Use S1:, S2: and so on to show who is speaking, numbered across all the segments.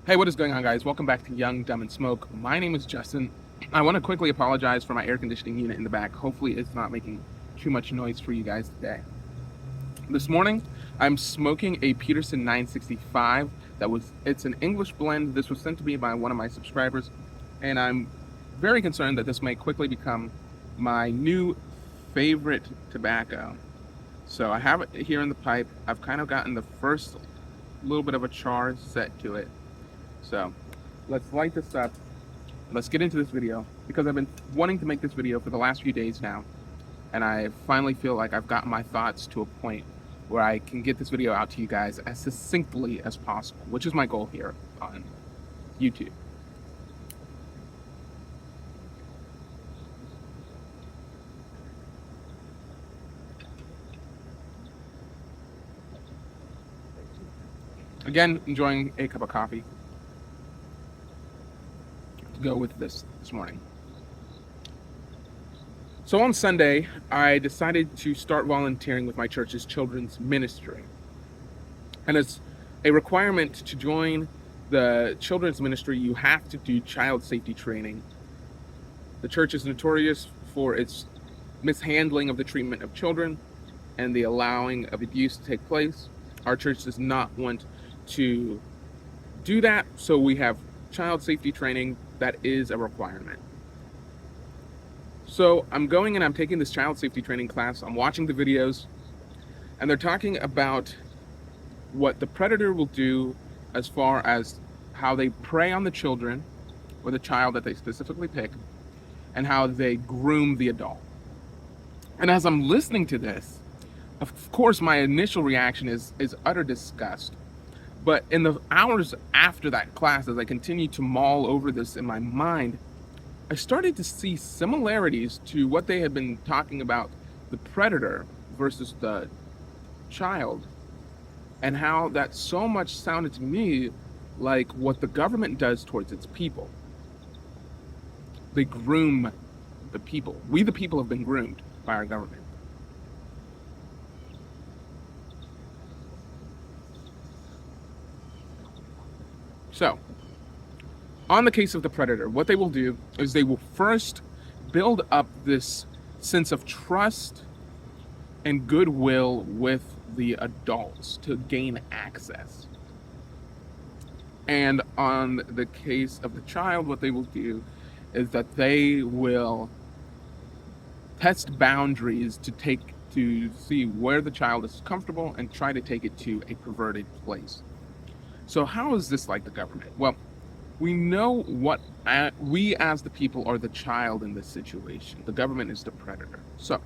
S1: Hey, what is going on, guys? Welcome back to Young, Dumb, and Smoke. My name is Justin. I want to quickly apologize for my air conditioning unit in the back. Hopefully, it's not making too much noise for you guys today. This morning, I'm smoking a Peterson 965. It's an English blend. This was sent to me by one of my subscribers, and I'm very concerned that this may quickly become my new favorite tobacco. So I have it here in the pipe. I've kind of gotten the first little bit of a char set to it. So let's light this up. Let's get into this video because I've been wanting to make this video for the last few days now, and I finally feel like I've gotten my thoughts to a point where I can get this video out to you guys as succinctly as possible, which is my goal here on YouTube. Again, enjoying a cup of coffee to go with this morning. So on Sunday, I decided to start volunteering with my church's children's ministry. And as a requirement to join the children's ministry, you have to do child safety training. The church is notorious for its mishandling of the treatment of children and the allowing of abuse to take place. Our church does not want to do that, so we have child safety training that is a requirement. So I'm going and I'm taking this child safety training class. I'm watching the videos, and they're talking about what the predator will do as far as how they prey on the children or the child that they specifically pick, and how they groom the adult. And as I'm listening to this, of course, my initial reaction is utter disgust. But in the hours after that class, as I continued to mull over this in my mind, I started to see similarities to what they had been talking about the predator versus the child, and how that so much sounded to me like what the government does towards its people. They groom the people. We, the people, have been groomed by our government. So, on the case of the predator, what they will do is they will first build up this sense of trust and goodwill with the adults to gain access. And on the case of the child, what they will do is that they will test boundaries to see where the child is comfortable and try to take it to a perverted place. So how is this like the government? Well, we know what we as the people are the child in this situation. The government is the predator. So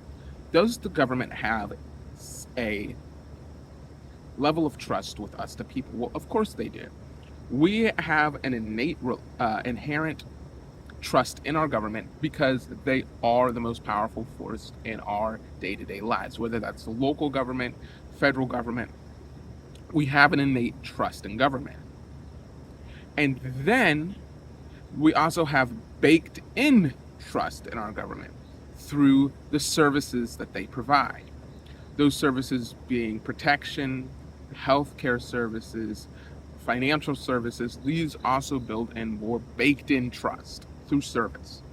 S1: does the government have a level of trust with us, the people? Well, of course they do. We have an innate, inherent trust in our government because they are the most powerful force in our day-to-day lives, whether that's the local government, federal government. We have an innate trust in government. And then we also have baked in trust in our government through the services that they provide. Those services being protection, healthcare services, financial services. These also build in more baked in trust through service.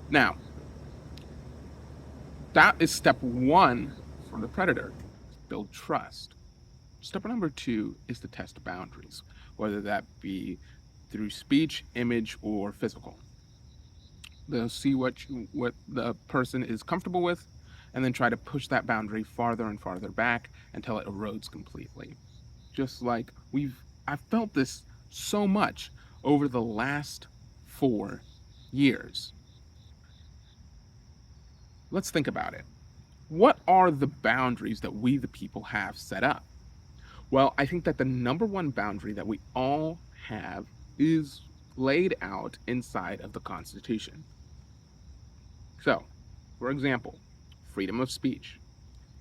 S1: Now, that is step one for the predator, build trust. Step number two is to test boundaries, whether that be through speech, image, or physical. They'll see what the person is comfortable with, and then try to push that boundary farther and farther back until it erodes completely. Just like I've felt this so much over the last 4 years. Let's think about it. What are the boundaries that we, the people, have set up? Well, I think that the number one boundary that we all have is laid out inside of the Constitution. So, for example, freedom of speech.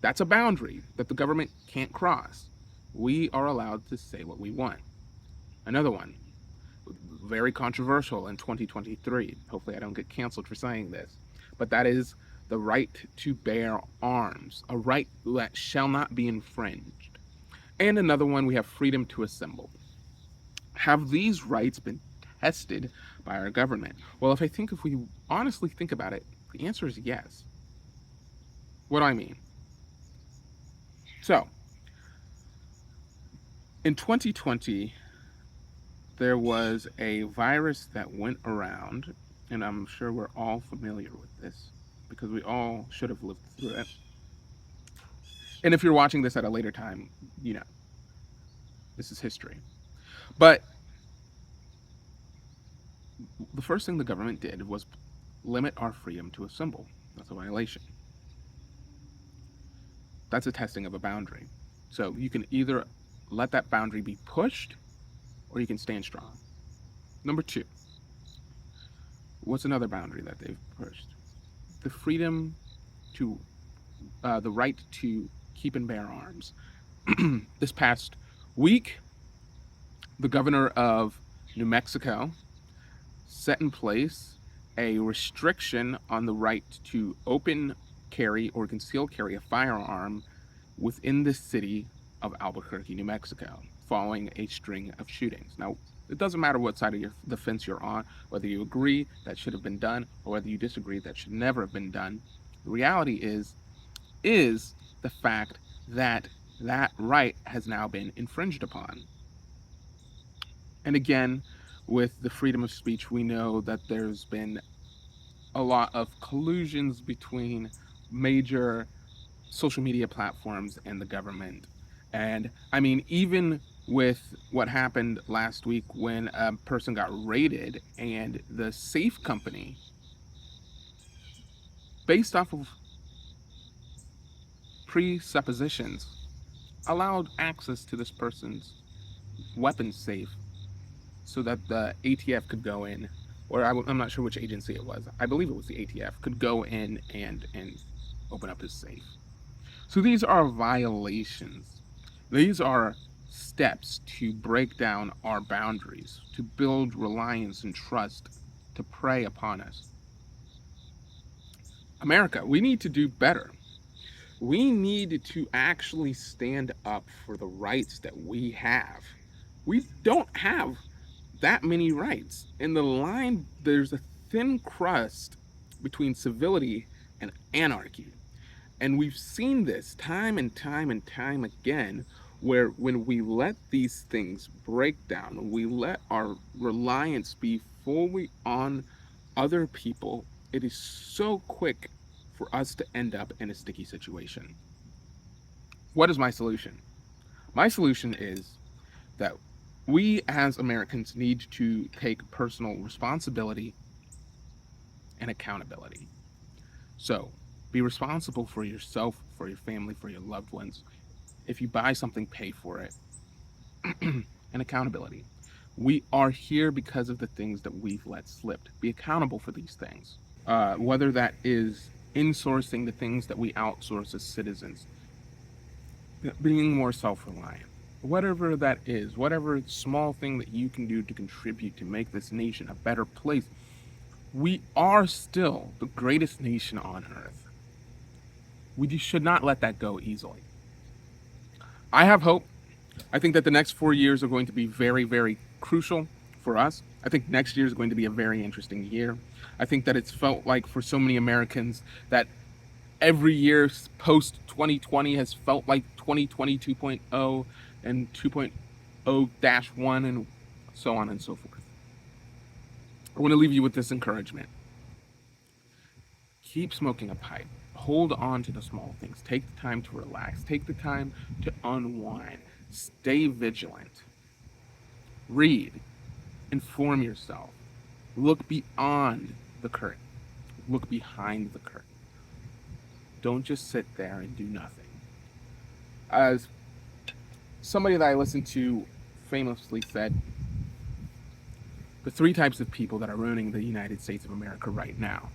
S1: That's a boundary that the government can't cross. We are allowed to say what we want. Another one, very controversial in 2023. Hopefully I don't get canceled for saying this. But that is the right to bear arms, a right that shall not be infringed. And another one, we have freedom to assemble. Have these rights been tested by our government? Well, if we honestly think about it, the answer is yes. What do I mean? So, in 2020, there was a virus that went around, and I'm sure we're all familiar with this because we all should have lived through it. And if you're watching this at a later time, you know, this is history. But the first thing the government did was limit our freedom to assemble. That's a violation. That's a testing of a boundary. So you can either let that boundary be pushed or you can stand strong. Number two, what's another boundary that they've pushed? The freedom to, the right to keep and bear arms. This past week, the governor of New Mexico set in place a restriction on the right to open carry or conceal carry a firearm within the city of Albuquerque, New Mexico, following a string of shootings. Now, it doesn't matter what side of the fence you're on, whether you agree that should have been done or whether you disagree that should never have been done. The reality is the fact that that right has now been infringed upon. And again, with the freedom of speech, we know that there's been a lot of collusions between major social media platforms and the government. And I mean, even with what happened last week when a person got raided and the safe company, based off of presuppositions, allowed access to this person's weapons safe so that the ATF could go in, or I'm not sure which agency it was. I believe it was the ATF, could go in and open up his safe. So these are violations. These are steps to break down our boundaries, to build reliance and trust, to prey upon us. America, we need to do better. We need to actually stand up for the rights that we have. We don't have that many rights. In the line, there's a thin crust between civility and anarchy. And we've seen this time and time and time again, where when we let these things break down, we let our reliance be fully on other people, it is so quick for us to end up in a sticky situation. What is my solution? My solution is that we as Americans need to take personal responsibility and accountability. So, be responsible for yourself, for your family, for your loved ones. If you buy something, pay for it. And accountability. We are here because of the things that we've let slip. Be accountable for these things. Whether that is insourcing the things that we outsource as citizens, being more self-reliant, whatever that is, whatever small thing that you can do to contribute to make this nation a better place, we are still the greatest nation on earth. We should not let that go easily. I have hope. I think that the next 4 years are going to be very, very crucial for us. I think next year is going to be a very interesting year. I think that it's felt like for so many Americans that every year post 2020 has felt like 2020 2.0 and 2.0-1 and so on and so forth. I want to leave you with this encouragement. Keep smoking a pipe. Hold on to the small things. Take the time to relax. Take the time to unwind. Stay vigilant. Read. Inform yourself. Look beyond the curtain. Look behind the curtain. Don't just sit there and do nothing. As somebody that I listened to famously said, the three types of people that are ruining the United States of America right now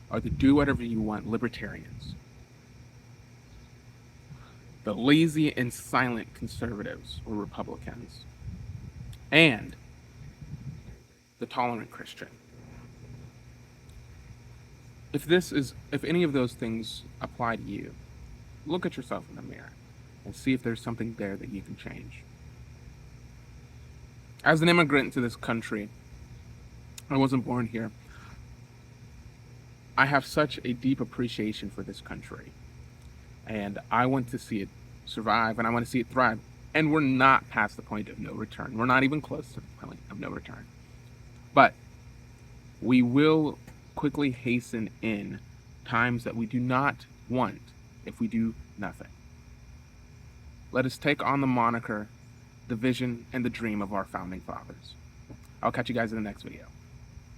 S1: are the do whatever you want libertarians, the lazy and silent conservatives or Republicans, and the tolerant Christian. If any of those things apply to you, look at yourself in the mirror and see if there's something there that you can change. As an immigrant to this country, I wasn't born here. I have such a deep appreciation for this country, and I want to see it survive, and I want to see it thrive. And we're not past the point of no return. We're not even close to the point of no return. But we will quickly hasten in times that we do not want if we do nothing. Let us take on the moniker, the vision, and the dream of our founding fathers. I'll catch you guys in the next video.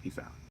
S1: Peace out.